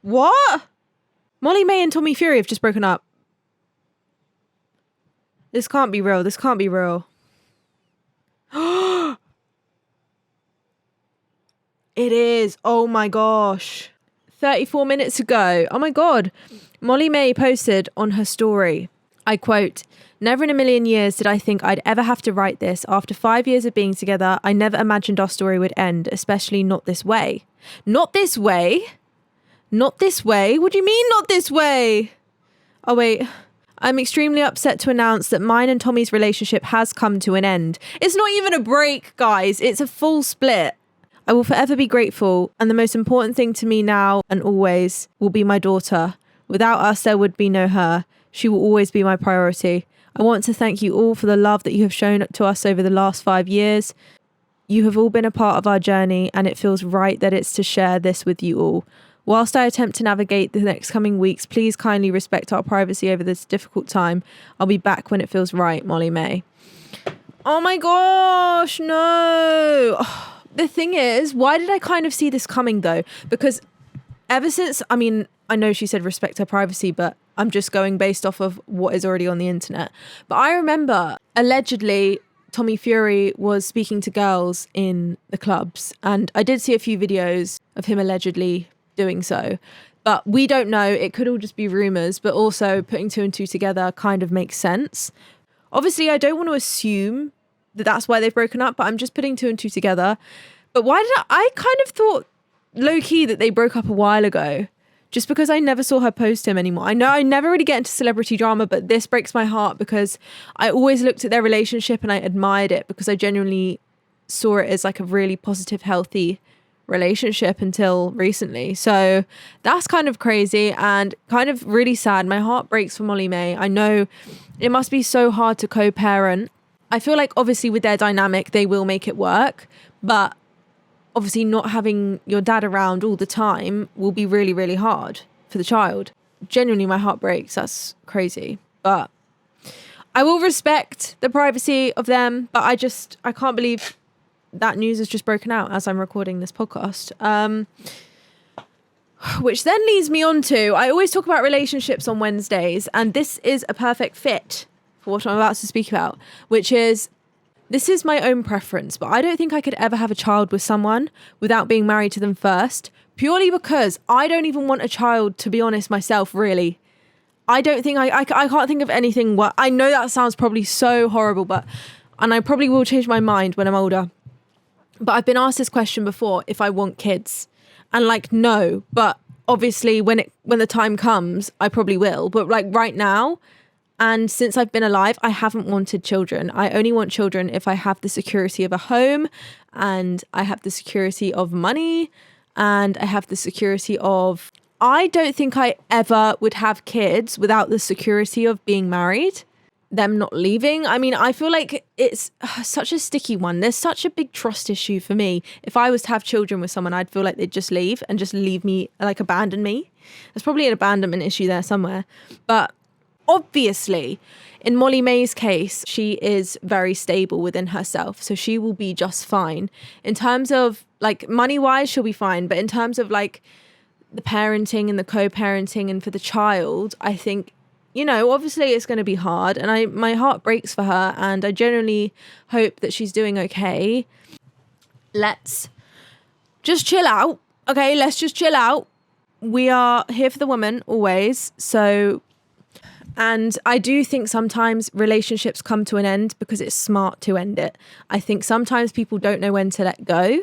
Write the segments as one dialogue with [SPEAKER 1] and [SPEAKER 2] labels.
[SPEAKER 1] What? Molly-Mae and Tommy Fury have just broken up. This can't be real. This can't be real. It is. Oh my gosh. 34 minutes ago. Oh my God. Molly-Mae posted on her story, I quote, "Never in a million years did I think I'd ever have to write this. After 5 years of being together, I never imagined our story would end, especially not this way." Not this way? Not this way? What do you mean not this way? Oh wait. "I'm extremely upset to announce that mine and Tommy's relationship has come to an end." It's not even a break, guys. It's a full split. "I will forever be grateful, and the most important thing to me now and always will be my daughter. Without us, there would be no her. She will always be my priority. I want to thank you all for the love that you have shown to us over the last 5 years. You have all been a part of our journey, and it feels right that it's to share this with you all. Whilst I attempt to navigate the next coming weeks, please kindly respect our privacy over this difficult time. I'll be back when it feels right, Molly-Mae." Oh my gosh, no. The thing is, why did I kind of see this coming though? Because ever since, I mean, I know she said respect her privacy, but I'm just going based off of what is already on the internet. But I remember allegedly Tommy Fury was speaking to girls in the clubs, and I did see a few videos of him allegedly doing so, but we don't know. It could all just be rumors, but also putting two and two together kind of makes sense. Obviously, I don't want to assume that that's why they've broken up, but I'm just putting two and two together. But why did I kind of thought low-key that they broke up a while ago, just because I never saw her post him anymore. I know I never really get into celebrity drama, but this breaks my heart because I always looked at their relationship and I admired it because I genuinely saw it as like a really positive, healthy relationship until recently. So that's kind of crazy and kind of really sad. My heart breaks for Molly-Mae. I know it must be so hard to co-parent. I feel like obviously with their dynamic, they will make it work, but obviously not having your dad around all the time will be really, really hard for the child. Genuinely, my heart breaks. That's crazy. But I will respect the privacy of them, but I can't believe that news has just broken out as I'm recording this podcast. Which then leads me on to, I always talk about relationships on Wednesdays, and this is a perfect fit for what I'm about to speak about, which is, this is my own preference, but I don't think I could ever have a child with someone without being married to them first, purely because I don't even want a child, to be honest, myself, really. I don't think I can't think of anything. I know that sounds probably so horrible, and I probably will change my mind when I'm older. But I've been asked this question before, if I want kids, and like, no, but obviously when the time comes, I probably will. But like right now, and since I've been alive, I haven't wanted children. I only want children if I have the security of a home, and I have the security of money, and I have the security of, I don't think I ever would have kids without the security of being married, them not leaving. I mean, I feel like it's such a sticky one. There's such a big trust issue for me. If I was to have children with someone, I'd feel like they'd just leave and just leave me, like abandon me. There's probably an abandonment issue there somewhere. But obviously, in Molly-Mae's case, she is very stable within herself. So she will be just fine. In terms of like money-wise, she'll be fine. But in terms of like the parenting and the co-parenting and for the child, I think, you know, obviously it's going to be hard, and my heart breaks for her, and I genuinely hope that she's doing okay. Let's just chill out. Okay, let's just chill out. We are here for the woman always. So, and I do think sometimes relationships come to an end because it's smart to end it. I think sometimes people don't know when to let go.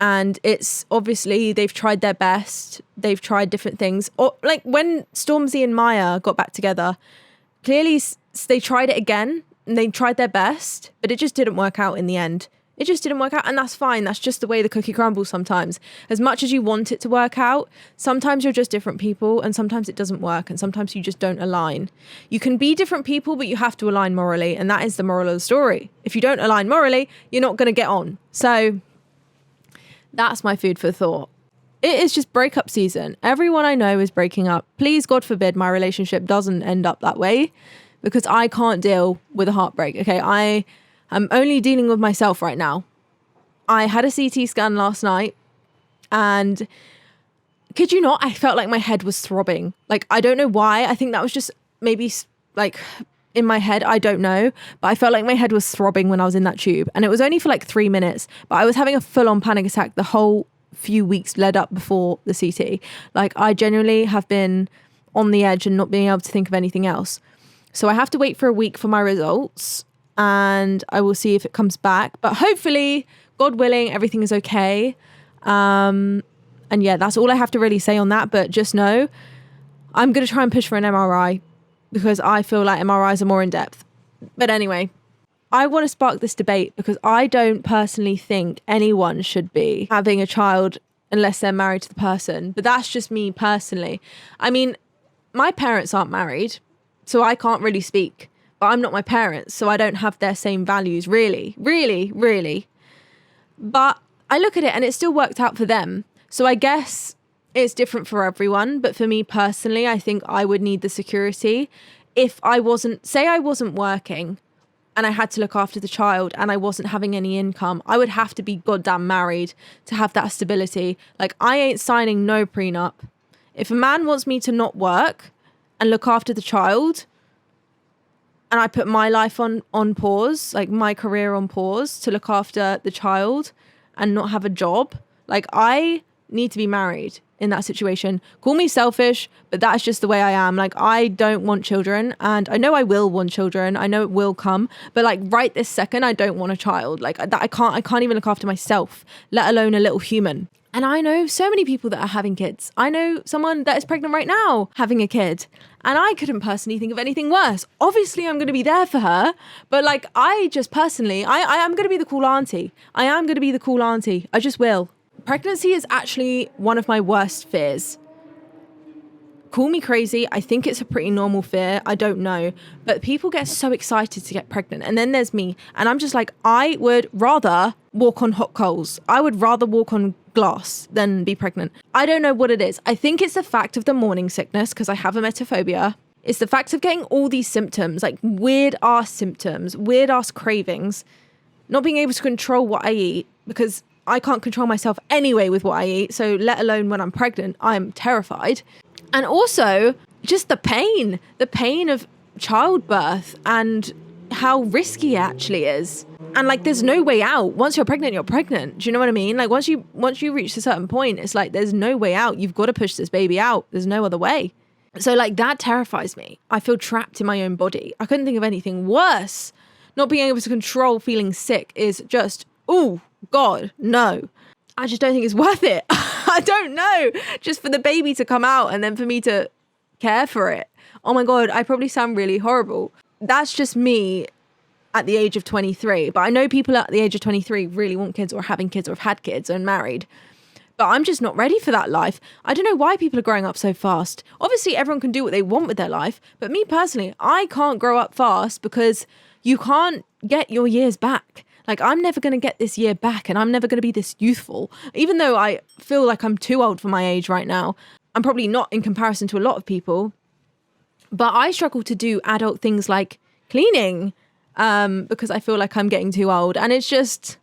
[SPEAKER 1] And it's obviously they've tried their best. They've tried different things. Or like when Stormzy and Maya got back together, clearly they tried it again and they tried their best, but it just didn't work out in the end. It just didn't work out, and that's fine. That's just the way the cookie crumbles sometimes. As much as you want it to work out, sometimes you're just different people, and sometimes it doesn't work, and sometimes you just don't align. You can be different people, but you have to align morally, and that is the moral of the story. If you don't align morally, you're not going to get on. So that's my food for thought. It is just breakup season. Everyone I know is breaking up. Please, God forbid, my relationship doesn't end up that way, because I can't deal with a heartbreak. Okay, I'm only dealing with myself right now. I had a CT scan last night, and kid you not, I felt like my head was throbbing. Like, I don't know why. I think that was just maybe like in my head. I don't know. But I felt like my head was throbbing when I was in that tube. And it was only for like 3 minutes. But I was having a full-on panic attack the whole few weeks led up before the CT. Like, I genuinely have been on the edge and not being able to think of anything else. So I have to wait for a week for my results. And I will see if it comes back. But hopefully, God willing, everything is okay. And yeah, that's all I have to really say on that. But just know, I'm going to try and push for an MRI because I feel like MRIs are more in depth. But anyway, I want to spark this debate because I don't personally think anyone should be having a child unless they're married to the person. But that's just me personally. I mean, my parents aren't married, so I can't really speak. But I'm not my parents, so I don't have their same values, really. But I look at it and it still worked out for them. So I guess it's different for everyone. But for me personally, I think I would need the security. If I wasn't working and I had to look after the child and I wasn't having any income, I would have to be goddamn married to have that stability. Like, I ain't signing no prenup. If a man wants me to not work and look after the child, and I put my life on pause, like my career on pause to look after the child and not have a job, like, I need to be married in that situation. Call me selfish, but that's just the way I am. Like, I don't want children, and I know I will want children. I know it will come, but like right this second, I don't want a child. Like, that I can't even look after myself, let alone a little human. And I know so many people that are having kids. I know someone that is pregnant right now having a kid, and I couldn't personally think of anything worse. Obviously, I'm going to be there for her, but like, I just personally, I am going to be the cool auntie. I am going to be the cool auntie. I just will. Pregnancy is actually one of my worst fears. Call me crazy. I think it's a pretty normal fear. I don't know. But people get so excited to get pregnant. And then there's me. And I'm just like, I would rather walk on hot coals. I would rather walk on glass than be pregnant. I don't know what it is. I think it's the fact of the morning sickness because I have emetophobia. It's the fact of getting all these symptoms, like weird ass symptoms, weird ass cravings, not being able to control what I eat because I can't control myself anyway with what I eat. So let alone when I'm pregnant, I'm terrified. And also just the pain of childbirth and how risky it actually is. And like, there's no way out. Once you're pregnant, you're pregnant. Do you know what I mean? Like, once you reach a certain point, it's like, there's no way out. You've got to push this baby out. There's no other way. So like, that terrifies me. I feel trapped in my own body. I couldn't think of anything worse. Not being able to control feeling sick is just, ooh, God, no. I just don't think it's worth it. I don't know. Just for the baby to come out and then for me to care for it. Oh my God, I probably sound really horrible. That's just me at the age of 23. But I know people at the age of 23 really want kids or having kids or have had kids and married. But I'm just not ready for that life. I don't know why people are growing up so fast. Obviously, everyone can do what they want with their life. But me personally, I can't grow up fast because you can't get your years back. Like, I'm never going to get this year back and I'm never going to be this youthful. Even though I feel like I'm too old for my age right now. I'm probably not in comparison to a lot of people. But I struggle to do adult things like cleaning because I feel like I'm getting too old. And it's just,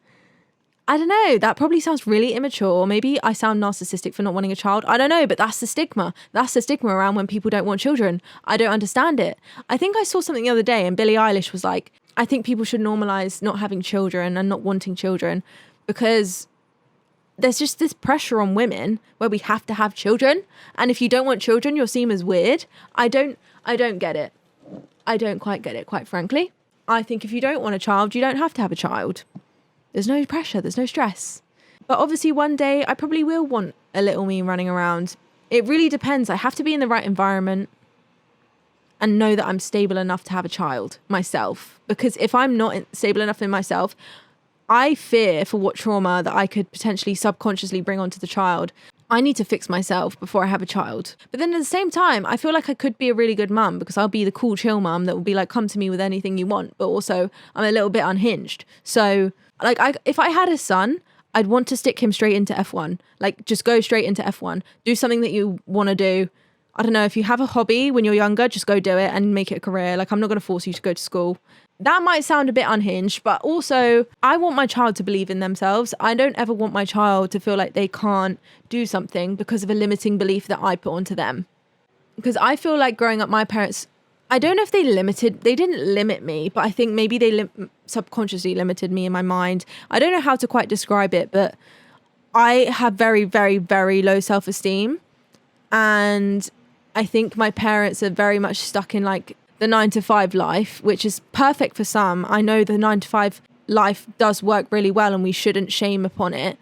[SPEAKER 1] I don't know, that probably sounds really immature. Maybe I sound narcissistic for not wanting a child. I don't know, but that's the stigma. That's the stigma around when people don't want children. I don't understand it. I think I saw something the other day and Billie Eilish was like, I think people should normalize not having children and not wanting children because there's just this pressure on women where we have to have children. And if you don't want children, you're seen as weird. I don't get it. I don't quite get it, quite frankly. I think if you don't want a child, you don't have to have a child. There's no pressure. There's no stress. But obviously one day I probably will want a little me running around. It really depends. I have to be in the right environment and know that I'm stable enough to have a child myself. Because if I'm not stable enough in myself, I fear for what trauma that I could potentially subconsciously bring onto the child. I need to fix myself before I have a child. But then at the same time, I feel like I could be a really good mum because I'll be the cool, chill mum that will be like, come to me with anything you want. But also I'm a little bit unhinged. So like, if I had a son, I'd want to stick him straight into F1. Like, just go straight into F1. Do something that you want to do. I don't know, if you have a hobby when you're younger, just go do it and make it a career. Like, I'm not going to force you to go to school. That might sound a bit unhinged, but also I want my child to believe in themselves. I don't ever want my child to feel like they can't do something because of a limiting belief that I put onto them. Because I feel like growing up, my parents, I don't know if they didn't limit me, but I think maybe they subconsciously limited me in my mind. I don't know how to quite describe it, but I have very, very, very low self-esteem. And I think my parents are very much stuck in like the 9-to-5 life, which is perfect for some. I know the 9-to-5 life does work really well and we shouldn't shame upon it.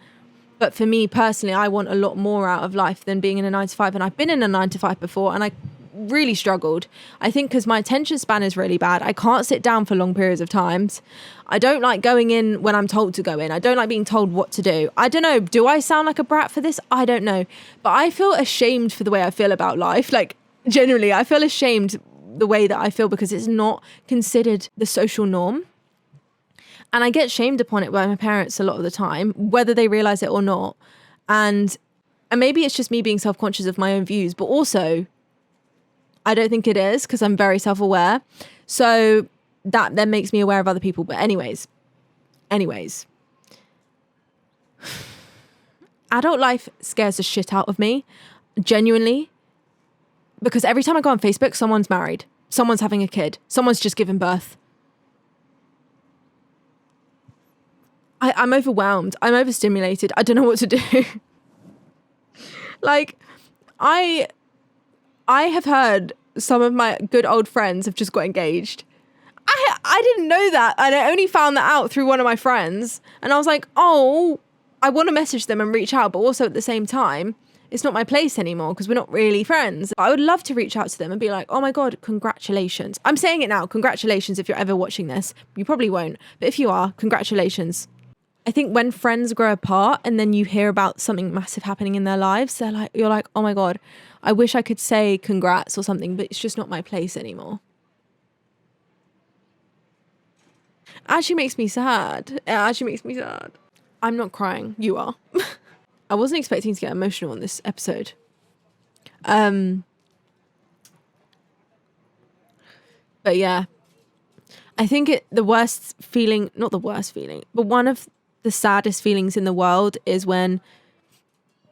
[SPEAKER 1] But for me personally, I want a lot more out of life than being in a 9-to-5. And I've been in a 9-to-5 before and I really struggled. I think because my attention span is really bad. I can't sit down for long periods of times. I don't like going in when I'm told to go in. I don't like being told what to do. I don't know. Do I sound like a brat for this? I don't know. But I feel ashamed for the way I feel about life. Like, generally, I feel ashamed the way that I feel because it's not considered the social norm. And I get shamed upon it by my parents a lot of the time, whether they realize it or not. And maybe it's just me being self-conscious of my own views, but also I don't think it is because I'm very self-aware. So that then makes me aware of other people. But anyways, adult life scares the shit out of me, genuinely. Because every time I go on Facebook, someone's married, someone's having a kid, someone's just given birth. I'm overwhelmed. I'm overstimulated. I don't know what to do. Like, I have heard some of my good old friends have just got engaged. I didn't know that. And I only found that out through one of my friends. And I was like, oh, I want to message them and reach out. But also at the same time, it's not my place anymore because we're not really friends. I would love to reach out to them and be like, oh my God, congratulations. I'm saying it now. Congratulations if you're ever watching this. You probably won't. But if you are, congratulations. I think when friends grow apart and then you hear about something massive happening in their lives, you're like, oh my God, I wish I could say congrats or something, but it's just not my place anymore. It actually makes me sad. I'm not crying. You are. I wasn't expecting to get emotional on this episode. But yeah, I think the worst feeling, not the worst feeling, but one of the saddest feelings in the world is when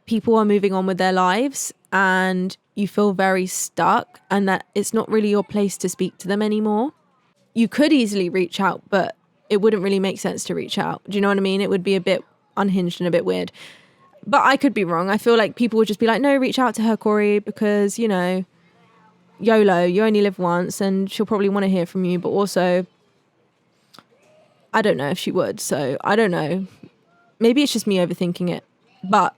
[SPEAKER 1] people are moving on with their lives and you feel very stuck and that it's not really your place to speak to them anymore. You could easily reach out, but it wouldn't really make sense to reach out. Do you know what I mean? It would be a bit unhinged and a bit weird. But I could be wrong. I feel like people would just be like, no, reach out to her, Corey, because, you know, YOLO, you only live once and she'll probably want to hear from you. But also, I don't know if she would. So I don't know. Maybe it's just me overthinking it. But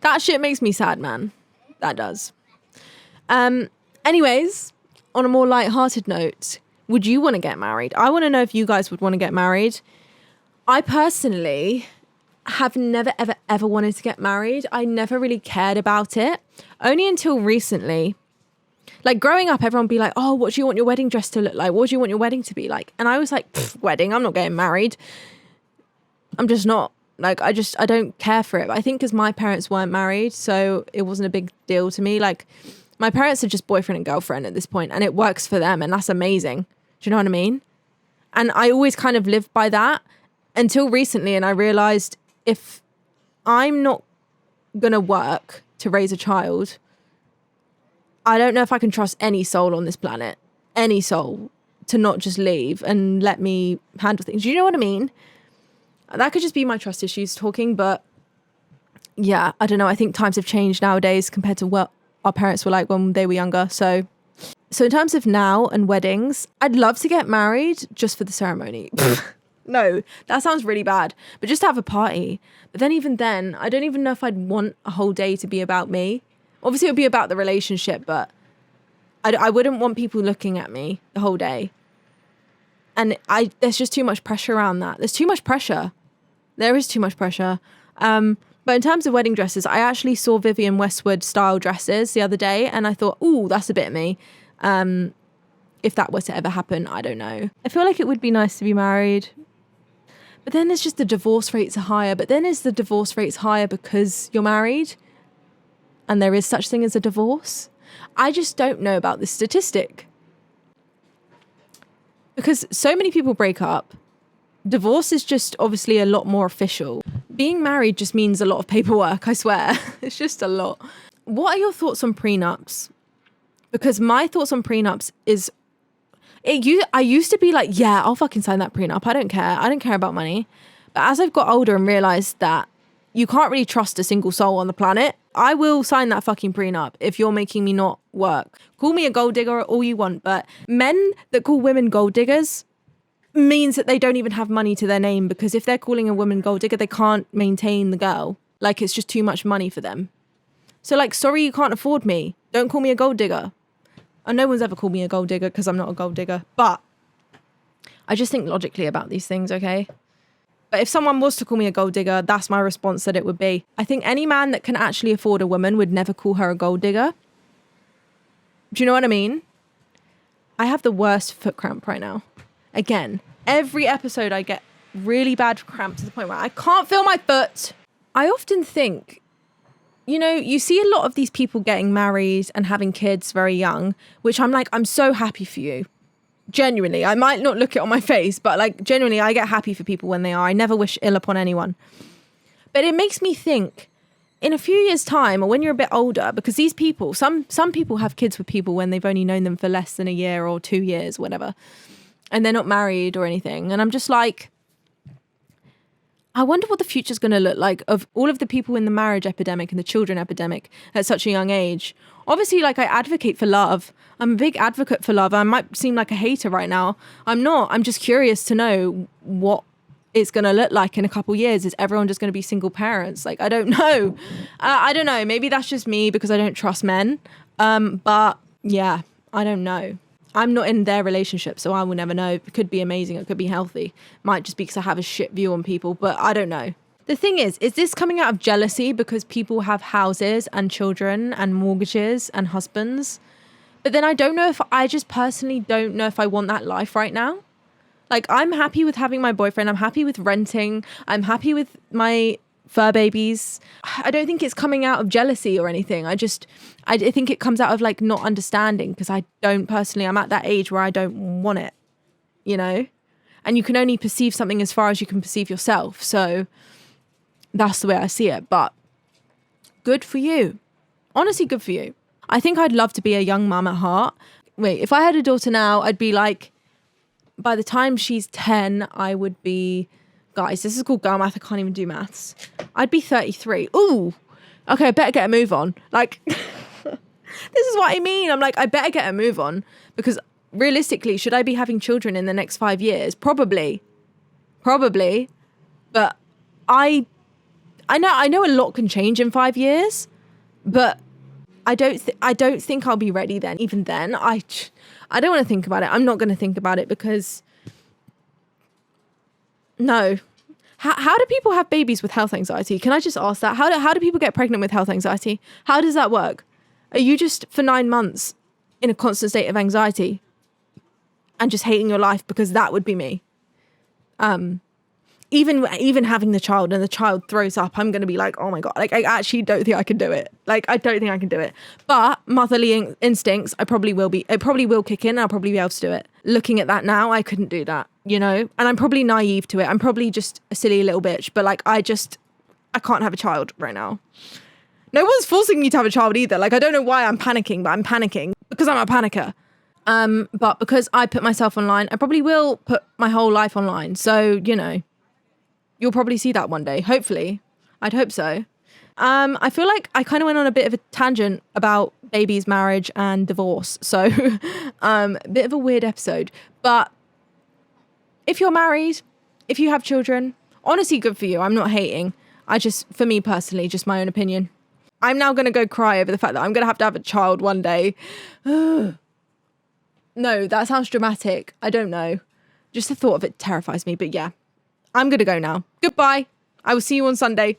[SPEAKER 1] that shit makes me sad, man. That does. Anyways, on a more lighthearted note, would you want to get married? I want to know if you guys would want to get married. I personally have never, ever, ever wanted to get married. I never really cared about it. Only until recently. Like growing up, everyone would be like, oh, what do you want your wedding dress to look like? What do you want your wedding to be like? And I was like, wedding, I'm not getting married. I'm just not. Like, I don't care for it. But I think because my parents weren't married, so it wasn't a big deal to me. Like, my parents are just boyfriend and girlfriend at this point, and it works for them, and that's amazing. Do you know what I mean? And I always kind of lived by that until recently, and I realized if I'm not going to work to raise a child, I don't know if I can trust any soul on this planet, any soul, to not just leave and let me handle things. Do you know what I mean? That could just be my trust issues talking, but yeah, I don't know. I think times have changed nowadays compared to what our parents were like when they were younger. So in terms of now and weddings, I'd love to get married just for the ceremony. No, that sounds really bad, but just to have a party. But then even then, I don't even know if I'd want a whole day to be about me. Obviously, it would be about the relationship, but I wouldn't want people looking at me the whole day. And there's just too much pressure around that. There's too much pressure. There is too much pressure. But in terms of wedding dresses, I actually saw Vivienne Westwood style dresses the other day, and I thought, ooh, that's a bit of me. If that were to ever happen, I don't know. I feel like it would be nice to be married. But then there's just the divorce rates are higher. But then is the divorce rates higher because you're married? and there is such thing as a divorce. I just don't know about this statistic. Because so many people break up. Divorce is just obviously a lot more official. Being married just means a lot of paperwork, I swear. It's just a lot. What are your thoughts on prenups? Because my thoughts on prenups is, I used to be like, yeah, I'll fucking sign that prenup. I don't care. I don't care about money. But as I've got older and realised that you can't really trust a single soul on the planet, I will sign that fucking prenup if you're making me not work. Call me a gold digger all you want, but men that call women gold diggers means that they don't even have money to their name, because if they're calling a woman gold digger, they can't maintain the girl. Like, it's just too much money for them. So like, sorry, you can't afford me. Don't call me a gold digger. And no one's ever called me a gold digger because I'm not a gold digger. But I just think logically about these things, okay? But if someone was to call me a gold digger, that's my response that it would be. I think any man that can actually afford a woman would never call her a gold digger. Do you know what I mean? I have the worst foot cramp right now. Again, every episode I get really bad cramp to the point where I can't feel my foot. I often think, you know, you see a lot of these people getting married and having kids very young, which I'm like, I'm so happy for you. Genuinely, I might not look it on my face, but like genuinely, I get happy for people when they are. I never wish ill upon anyone. But it makes me think, in a few years' time, or when you're a bit older, because these people, some people have kids with people when they've only known them for less than a year or 2 years, whatever, and they're not married or anything. And I'm just like, I wonder what the future's going to look like of all of the people in the marriage epidemic and the children epidemic at such a young age. Obviously, like, I advocate for love. I'm a big advocate for love. I might seem like a hater right now. I'm not. I'm just curious to know what it's going to look like in a couple years. Is everyone just going to be single parents? Like, I don't know. I don't know. Maybe that's just me because I don't trust men. But yeah, I don't know. I'm not in their relationship, so I will never know. It could be amazing. It could be healthy. Might just be because I have a shit view on people, but I don't know. The thing is this coming out of jealousy because people have houses and children and mortgages and husbands? But then I just personally don't know if I want that life right now. Like, I'm happy with having my boyfriend. I'm happy with renting. I'm happy with my fur babies. I don't think it's coming out of jealousy or anything. I think it comes out of like not understanding, because I'm at that age where I don't want it, you know? And you can only perceive something as far as you can perceive yourself. So that's the way I see it. But good for you. Honestly, good for you. I think I'd love to be a young mum at heart. Wait, if I had a daughter now, I'd be like, by the time she's 10, I would be, guys, this is called girl math. I can't even do maths. I'd be 33. Ooh, okay, I better get a move on. Like, this is what I mean. I'm like, I better get a move on, because realistically, should I be having children in the next 5 years? Probably. But I know a lot can change in 5 years, but I don't think I'll be ready then. Even then, I don't want to think about it. I'm not going to think about it, because no. How do people have babies with health anxiety? Can I just ask that? How do people get pregnant with health anxiety? How does that work? Are you just for 9 months in a constant state of anxiety and just hating your life? Because that would be me. Even having the child and the child throws up, I'm going to be like, oh my God, like, I actually don't think I can do it. Like, I don't think I can do it. But motherly instincts, it probably will kick in. I'll probably be able to do it. Looking at that now, I couldn't do that, you know? And I'm probably naive to it. I'm probably just a silly little bitch, but like, I can't have a child right now. No one's forcing me to have a child either. Like, I don't know why I'm panicking, but I'm panicking because I'm a panicker. But because I put myself online, I probably will put my whole life online. So, you know, you'll probably see that one day. Hopefully. I'd hope so. I feel like I kind of went on a bit of a tangent about babies, marriage, and divorce. So, a bit of a weird episode. But if you're married, if you have children, honestly, good for you. I'm not hating. For me personally, just my own opinion. I'm now going to go cry over the fact that I'm going to have a child one day. No, that sounds dramatic. I don't know. Just the thought of it terrifies me. But yeah, I'm going to go now. Goodbye. I will see you on Sunday.